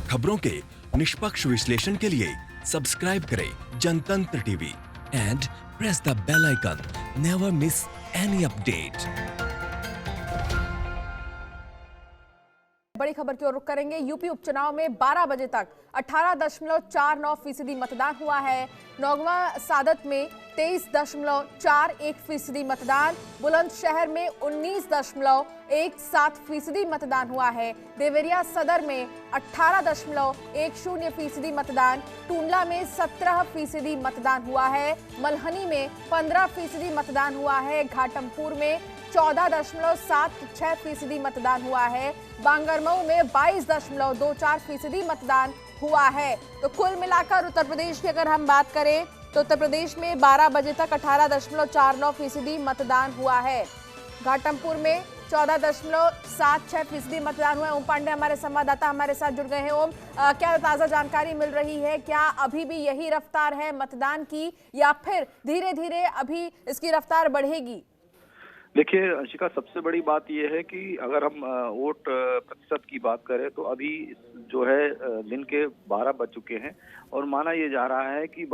खबरों के निष्पक्ष विश्लेषण के लिए सब्सक्राइब करें Jantantra TV and press the bell icon. Never miss any update. बड़ी खबर की ओर रुख करेंगे। यूपी उपचुनाव में 12 बजे तक 18.49% मतदान हुआ है। नौगवा सादत में 23.41% मतदान, बुलंदशहर में 19.17% मतदान हुआ है। देवरिया सदर में 18.10% मतदान, टूंडला में 17% मतदान हुआ है। मल्हनी में 15% मतदान हुआ है। घाटमपुर में 14.76% मतदान हुआ है। बांगरमऊ में 22.24% मतदान हुआ है। तो कुल मिलाकर उत्तर प्रदेश की अगर हम बात करें तो उत्तर प्रदेश में 12 बजे तक 18.49% मतदान हुआ है। घाटमपुर में 14.76% मतदान हुआ है। ओम पांडे हमारे संवाददाता हमारे साथ जुड़ गए हैं। ओम, क्या ताजा जानकारी मिल रही है? क्या अभी भी यही रफ्तार है मतदान की या फिर धीरे धीरे अभी इसकी रफ्तार बढ़ेगी? देखिए अंशिका, सबसे बड़ी बात यह है कि अगर हम वोट प्रतिशत की बात करें तो अभी जो है दिन के 12 बज चुके हैं और माना यह जा रहा है कि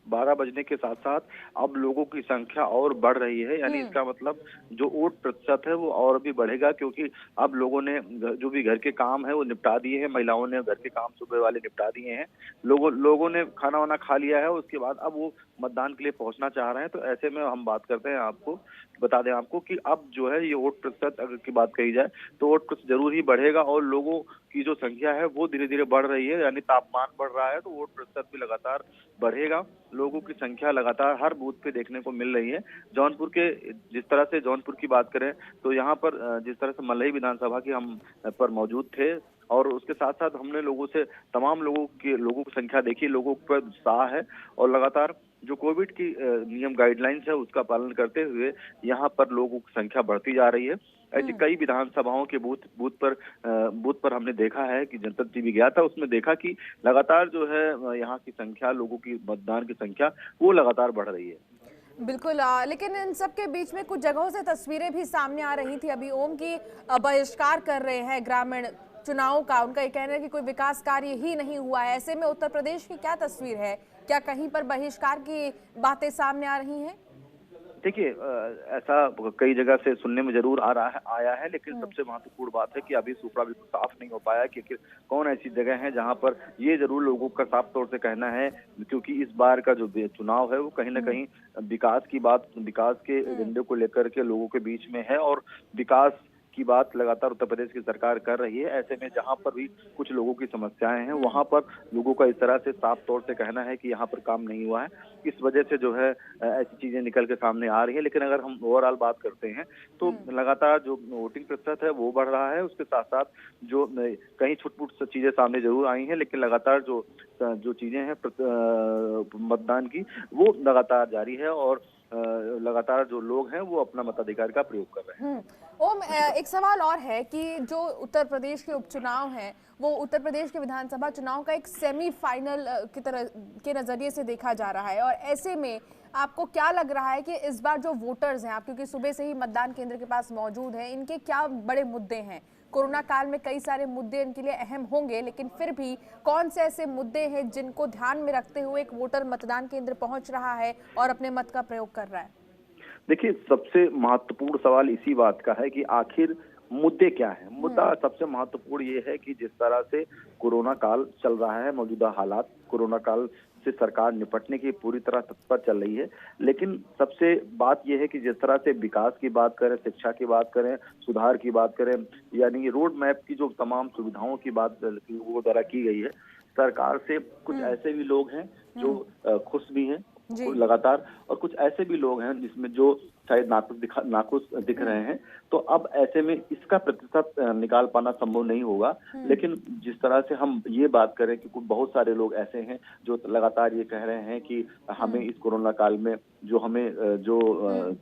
12 बजने के साथ साथ अब लोगों की संख्या और बढ़ रही है। यानी इसका मतलब जो वोट प्रतिशत है वो और भी बढ़ेगा, क्योंकि अब लोगों ने जो भी घर के काम है वो निपटा दिए हैं। महिलाओं ने घर के काम सुबह वाले निपटा दिए हैं। लोगों ने खाना वाना खा लिया है। उसके बाद अब वो मतदान के लिए पहुंचना चाह रहे हैं। तो ऐसे में हम बात करते हैं, बता दें आपको कि अब जो है ये वोट प्रतिशत अगर की बात कही जाए तो वोट प्रतिशत जरूर ही बढ़ेगा और लोगों की जो संख्या है वो धीरे धीरे बढ़ रही है। यानी तापमान बढ़ रहा है तो वोट प्रतिशत भी लगातार बढ़ेगा। लोगों की संख्या लगातार हर बूथ पे देखने को मिल रही है। जौनपुर के जिस तरह से जौनपुर की बात करें तो यहाँ पर जिस तरह से मल्हई विधानसभा की हम पर मौजूद थे और उसके साथ साथ हमने तमाम लोगों की संख्या देखी। लोगों पर उत्साह है और लगातार जो कोविड की नियम गाइडलाइंस है उसका पालन करते हुए यहाँ पर लोगों की संख्या बढ़ती जा रही है। ऐसी कई विधानसभाओं के बूथ पर हमने देखा है कि जनतंत्र टीवी गया था, उसमें देखा कि लगातार जो है यहाँ की संख्या, लोगों की मतदान की संख्या वो लगातार बढ़ रही है। बिल्कुल, लेकिन इन सब के बीच में कुछ जगहों से तस्वीरें भी सामने आ रही थी अभी ओम की बहिष्कार कर रहे हैं ग्रामीण चुनाव का। उनका ये कहना है कि कोई विकास कार्य ही नहीं हुआ है। ऐसे में उत्तर प्रदेश की क्या तस्वीर है? क्या कहीं पर बहिष्कार की बातें सामने आ रही हैं? देखिए ऐसा कई जगह से सुनने में जरूर आया है, लेकिन सबसे महत्वपूर्ण बात है कि अभी सूत्रा बिल्कुल साफ नहीं हो पाया कि कौन ऐसी जगह है जहां पर ये जरूर लोगों का साफ तौर से कहना है, क्योंकि इस बार का जो चुनाव है वो कहीं ना कहीं विकास के एजेंडे को लेकर के लोगों के बीच में है और विकास की बात लगातार उत्तर प्रदेश की सरकार कर रही है। ऐसे में जहां पर भी कुछ लोगों की समस्याएं हैं वहां पर लोगों का इस तरह से साफ तौर से कहना है कि यहाँ पर काम नहीं हुआ है। इस वजह से जो है ऐसी चीजें निकल के सामने आ रही है। लेकिन अगर हम ओवरऑल बात करते हैं तो लगातार जो वोटिंग प्रतिशत है वो बढ़ रहा है। उसके साथ साथ जो कहीं छुटपुट चीजें सामने जरूर आई हैं, लेकिन लगातार जो चीजें हैं मतदान की वो लगातार जारी है और लगातार जो लोग हैं वो अपना मताधिकार का प्रयोग कर रहे हैं। ओम, एक सवाल और है कि जो उत्तर प्रदेश के उपचुनाव हैं वो उत्तर प्रदेश के विधानसभा चुनाव का एक सेमीफाइनल की तरह के नजरिए से देखा जा रहा है और ऐसे में आपको क्या लग रहा है कि इस बार जो वोटर्स हैं, आप क्योंकि सुबह से ही मतदान केंद्र के पास मौजूद हैं, इनके क्या बड़े मुद्दे हैं? कोरोना काल में कई सारे मुद्दे इनके लिए अहम होंगे, लेकिन फिर भी कौन से ऐसे मुद्दे हैं जिनको ध्यान में रखते हुए एक वोटर मतदान केंद्र पहुंच रहा है और अपने मत का प्रयोग कर रहा है? देखिए सबसे महत्वपूर्ण सवाल इसी बात का है कि आखिर मुद्दे क्या है। मुद्दा सबसे महत्वपूर्ण ये है कि जिस तरह से कोरोना काल चल रहा है, मौजूदा हालात, कोरोना काल से सरकार निपटने की पूरी तरह तत्पर चल रही है। लेकिन सबसे बात यह है कि जिस तरह से विकास की बात करें, शिक्षा की बात करें, सुधार की बात करें, यानी रोड मैप की जो तमाम सुविधाओं की बात वो द्वारा की गई है सरकार से, कुछ ऐसे भी लोग हैं जो खुश भी हैं लगातार और कुछ ऐसे भी लोग हैं जिसमें जो शायद नाखुश दिख रहे हैं। तो अब ऐसे में इसका प्रतिशत निकाल पाना संभव नहीं होगा। लेकिन जिस तरह से हम ये बात करें कि बहुत सारे लोग ऐसे हैं जो लगातार ये कह रहे हैं कि हमें इस कोरोना काल में जो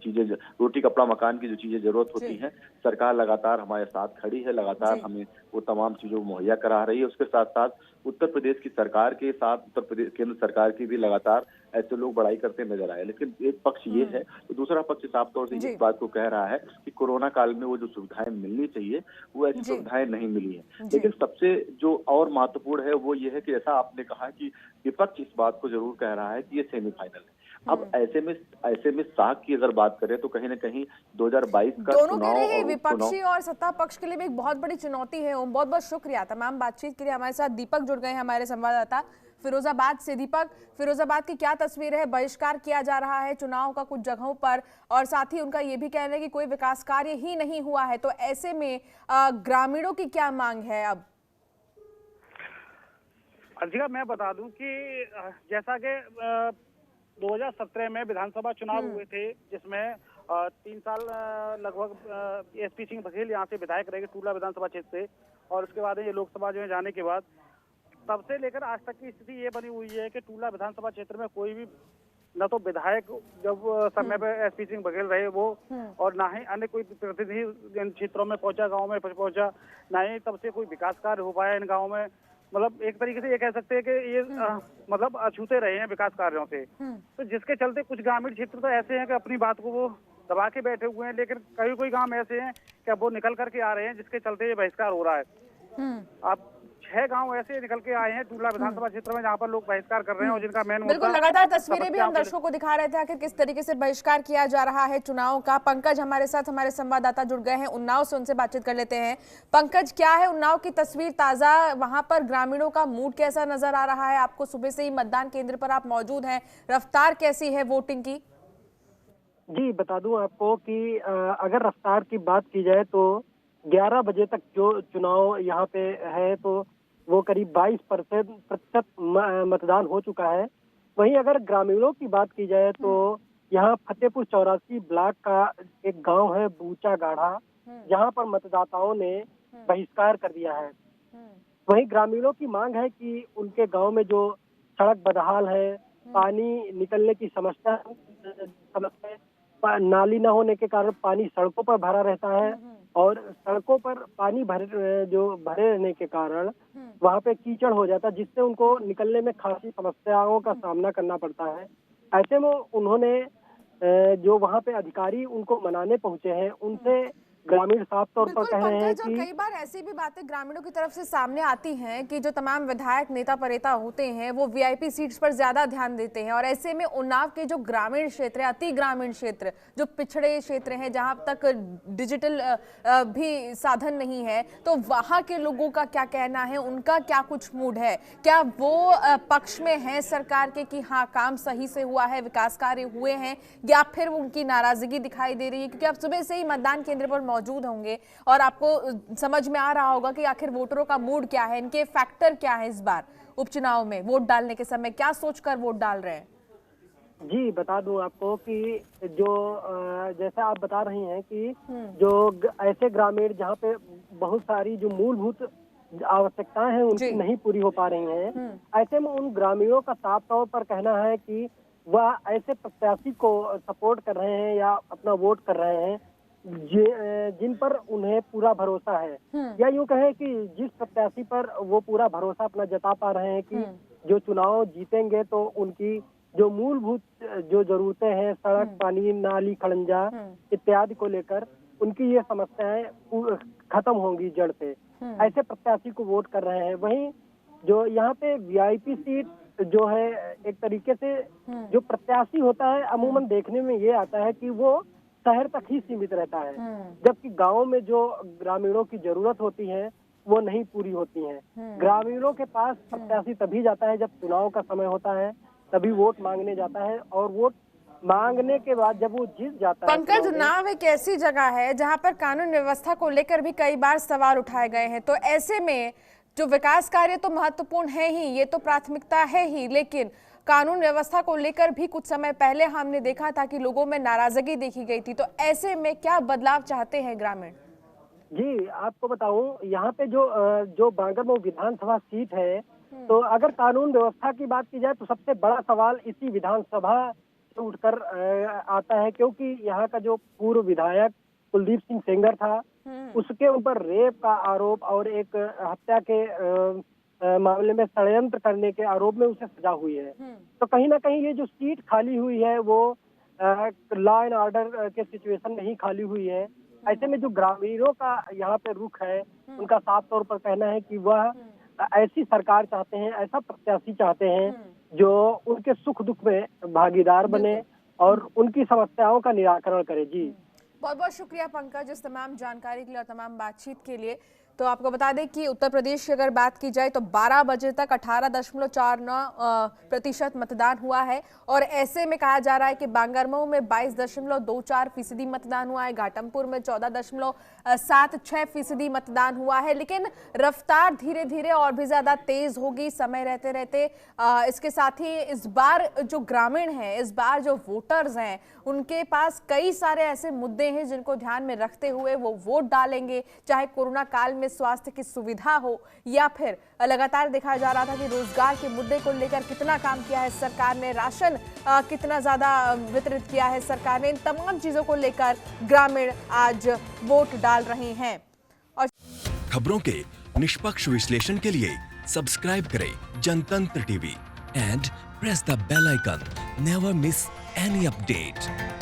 चीजें, रोटी कपड़ा मकान की जो चीजें जरूरत होती हैं, सरकार लगातार हमारे साथ खड़ी है, लगातार हमें वो तमाम चीजों को मुहैया करा रही है। उसके साथ साथ उत्तर प्रदेश की सरकार के साथ उत्तर प्रदेश केंद्र सरकार की भी लगातार ऐसे लोग बड़ाई करते नजर आए। लेकिन एक पक्ष ये है तो दूसरा पक्ष साफ तौर से इस बात को कह रहा है कि कोरोना काल में वो जो सुविधाएं मिलनी चाहिए वो ऐसी सुविधाएं नहीं मिली हैं। लेकिन सबसे जो और महत्वपूर्ण है वो ये है कि जैसा आपने कहा कि विपक्ष इस बात को जरूर कह रहा है कि ये सेमीफाइनल है। अब ऐसे में साख की अगर बात करें तो कहीं ना कहीं 2022 का दोनों चुनाव कह रहे हैं विपक्षी और सत्ता पक्ष के लिए भी एक बहुत बड़ी चुनौती है। ओम, बहुत बहुत शुक्रिया तमाम बातचीत के लिए। हमारे साथ दीपक जुड़ गए हैं, हमारे संवाददाता फिरोजाबाद से। दीपक, फिरोजाबाद की क्या तस्वीर है? बहिष्कार किया जा रहा है चुनाव का कुछ जगहों पर और साथ ही उनका ये भी कहना है कि कोई विकास कार्य ही नहीं हुआ है, तो ऐसे में ग्रामीणों की क्या मांग है अब? अंशिका, मैं बता दूं कि जैसा कि 2017 में विधानसभा चुनाव हुए थे, जिसमें 3 साल लगभग एसपी सिंह बघेल यहाँ से विधायक रहे टूला विधानसभा क्षेत्र से, और उसके बाद ये लोकसभा जो है जाने के बाद तब से लेकर आज तक की स्थिति ये बनी हुई है कि टूला विधानसभा क्षेत्र में कोई भी न तो विधायक जब समय पे एसपी सिंह बघेल रहे वो, और ना ही अन्य कोई प्रतिनिधि इन क्षेत्रों में पहुंचा, गाँव में पहुंचा, ना ही तब से कोई विकास कार्य हो पाया इन गाँव में। मतलब एक तरीके से ये कह सकते हैं कि ये मतलब अछूते रहे हैं विकास कार्यों से। तो जिसके चलते कुछ ग्रामीण क्षेत्र तो ऐसे हैं कि अपनी बात को वो दबा के बैठे हुए हैं, लेकिन कोई गांव ऐसे हैं कि अब वो निकल करके आ रहे हैं, जिसके चलते ये बहिष्कार हो रहा है। अब 6 गांव ऐसे निकल के आए हैं टूला विधानसभा क्षेत्र में जहां पर लोग बहिष्कार कर रहे हैं, और जिनका मेन बिल्कुल लगातार तस्वीरें भी हम दर्शकों को दिखा रहे थे कि किस तरीके से बहिष्कार किया जा रहा है चुनाव का। पंकज हमारे साथ, हमारे संवाददाता जुड़ गए हैं उन्नाव से, उनसे बातचीत कर लेते हैं। पंकज, क्या है उन्नाव की तस्वीर ताजा? वहां पर ग्रामीणों का मूड कैसा नजर आ रहा है आपको? सुबह से ही मतदान केंद्र पर आप मौजूद हैं, रफ्तार कैसी है वोटिंग की? जी, बता दूं आपको कि अगर रफ्तार की बात की जाए तो 11 बजे तक जो चुनाव यहाँ पे है तो वो करीब 22% मतदान हो चुका है। वहीं अगर ग्रामीणों की बात की जाए तो यहाँ फतेहपुर 84 ब्लॉक का एक गांव है बूचा गाढ़ा, जहां पर मतदाताओं ने बहिष्कार कर दिया है। वहीं ग्रामीणों की मांग है कि उनके गांव में जो सड़क बदहाल है, पानी निकलने की समस्या, नाली न होने के कारण पानी सड़कों पर भरा रहता है, और सड़कों पर पानी भरे रहने के कारण वहाँ पे कीचड़ हो जाता है, जिससे उनको निकलने में खासी समस्याओं का सामना करना पड़ता है। ऐसे में उन्होंने जो वहाँ पे अधिकारी उनको मनाने पहुंचे हैं, उनसे ग्रामीण साफ तौर पर कह रहे हैं कि कई बार ऐसी भी बातें ग्रामीणों की तरफ से सामने आती हैं कि जो तमाम विधायक नेता परेता होते हैं वो वीआईपी सीट्स पर ज्यादा ध्यान देते हैं, और ऐसे में उन्नाव के जो ग्रामीण क्षेत्र है, अति ग्रामीण क्षेत्र, जो पिछड़े क्षेत्र हैं, जहां तक डिजिटल भी साधन नहीं है, तो वहां के लोगों का क्या कहना है? उनका क्या कुछ मूड है? क्या वो पक्ष में है सरकार के कि हाँ काम सही से हुआ है, विकास कार्य हुए हैं, या फिर उनकी नाराजगी दिखाई दे रही है? क्योंकि आप सुबह से ही मतदान केंद्र पर मौजूद होंगे और आपको समझ में आ रहा होगा कि आखिर वोटरों का मूड क्या है, इनके फैक्टर क्या है इस बार उपचुनाव में वोट डालने के समय, क्या सोचकर वोट डाल रहे हैं? जी, बता दूं आपको कि जो जैसा आप बता रही हैं कि जो ऐसे ग्रामीण जहाँ पे बहुत सारी जो मूलभूत आवश्यकताएं हैं उनकी नहीं पूरी हो पा रही हैं, ऐसे में उन ग्रामीणों का साफ तौर पर कहना है कि वह ऐसे प्रत्याशी को सपोर्ट कर रहे हैं या अपना वोट कर रहे हैं जिन पर उन्हें पूरा भरोसा है, या यूं कहें कि जिस प्रत्याशी पर वो पूरा भरोसा अपना जता पा रहे हैं कि जो चुनाव जीतेंगे तो उनकी जो मूलभूत जो जरूरतें हैं, सड़क, पानी, नाली, खड़ंजा इत्यादि को लेकर उनकी ये समस्याएं खत्म होंगी जड़ से, ऐसे प्रत्याशी को वोट कर रहे हैं। वहीं जो यहाँ पे वीआईपी सीट जो है, एक तरीके से जो प्रत्याशी होता है अमूमन देखने में ये आता है कि वो शहर तक ही सीमित रहता है, जबकि गांव में जो ग्रामीणों की जरूरत होती है वो नहीं पूरी होती है। ग्रामीणों के पास प्रत्याशी तभी जाता है जब चुनाव का समय होता है, तभी वोट मांगने जाता है, और वोट मांगने के बाद जब वो जीत जाता है। पंकज, उन्नाव एक ऐसी जगह है जहां पर कानून व्यवस्था को लेकर भी कई बार सवाल उठाए गए हैं, तो ऐसे में जो विकास कार्य तो महत्वपूर्ण है ही, ये तो प्राथमिकता है ही, लेकिन कानून व्यवस्था को लेकर भी कुछ समय पहले हमने देखा था कि लोगों में नाराजगी देखी गई थी, तो ऐसे में क्या बदलाव चाहते हैं ग्रामीण? जी, आपको बताऊं, यहाँ पे जो बांगरमऊ विधानसभा सीट है, तो अगर कानून व्यवस्था की बात की जाए तो सबसे बड़ा सवाल इसी विधानसभा से उठकर आता है, क्योंकि यहाँ का जो पूर्व विधायक कुलदीप सिंह सेंगर था, उसके ऊपर रेप का आरोप और एक हत्या के मामले में षड्यंत्र करने के आरोप में उसे सजा हुई है। तो कहीं ना कहीं ये जो सीट खाली हुई है वो लॉ एंड ऑर्डर के सिचुएशन नहीं खाली हुई है। ऐसे में जो ग्रामीणों का यहाँ पे रुख है, उनका साफ तौर पर कहना है कि वह ऐसी सरकार चाहते हैं, ऐसा प्रत्याशी चाहते हैं जो उनके सुख दुख में भागीदार बने और उनकी समस्याओं का निराकरण करे। जी बहुत बहुत शुक्रिया पंकज, इस तमाम जानकारी के लिए और तमाम बातचीत के लिए। तो आपको बता दें कि उत्तर प्रदेश की अगर बात की जाए तो 12 बजे तक 18.49% मतदान हुआ है और ऐसे में कहा जा रहा है कि बांगरमऊ में 22.24% मतदान हुआ है, घाटमपुर में 14.76% मतदान हुआ है। लेकिन रफ्तार धीरे धीरे और भी ज्यादा तेज होगी समय रहते रहते। इसके साथ ही इस बार जो ग्रामीण हैं, इस बार जो वोटर्स हैं, उनके पास कई सारे ऐसे मुद्दे हैं जिनको ध्यान में रखते हुए वो वोट डालेंगे, चाहे कोरोना काल में स्वास्थ्य की सुविधा हो या फिर लगातार देखा जा रहा था कि रोजगार के मुद्दे को लेकर कितना काम किया है सरकार ने, राशन कितना ज्यादा वितरित किया है सरकार ने। इन तमाम चीजों को लेकर ग्रामीण आज वोट डाल रहे हैं। और खबरों के निष्पक्ष विश्लेषण के लिए सब्सक्राइब करें Jantantra TV and press the bell icon. Never miss any update.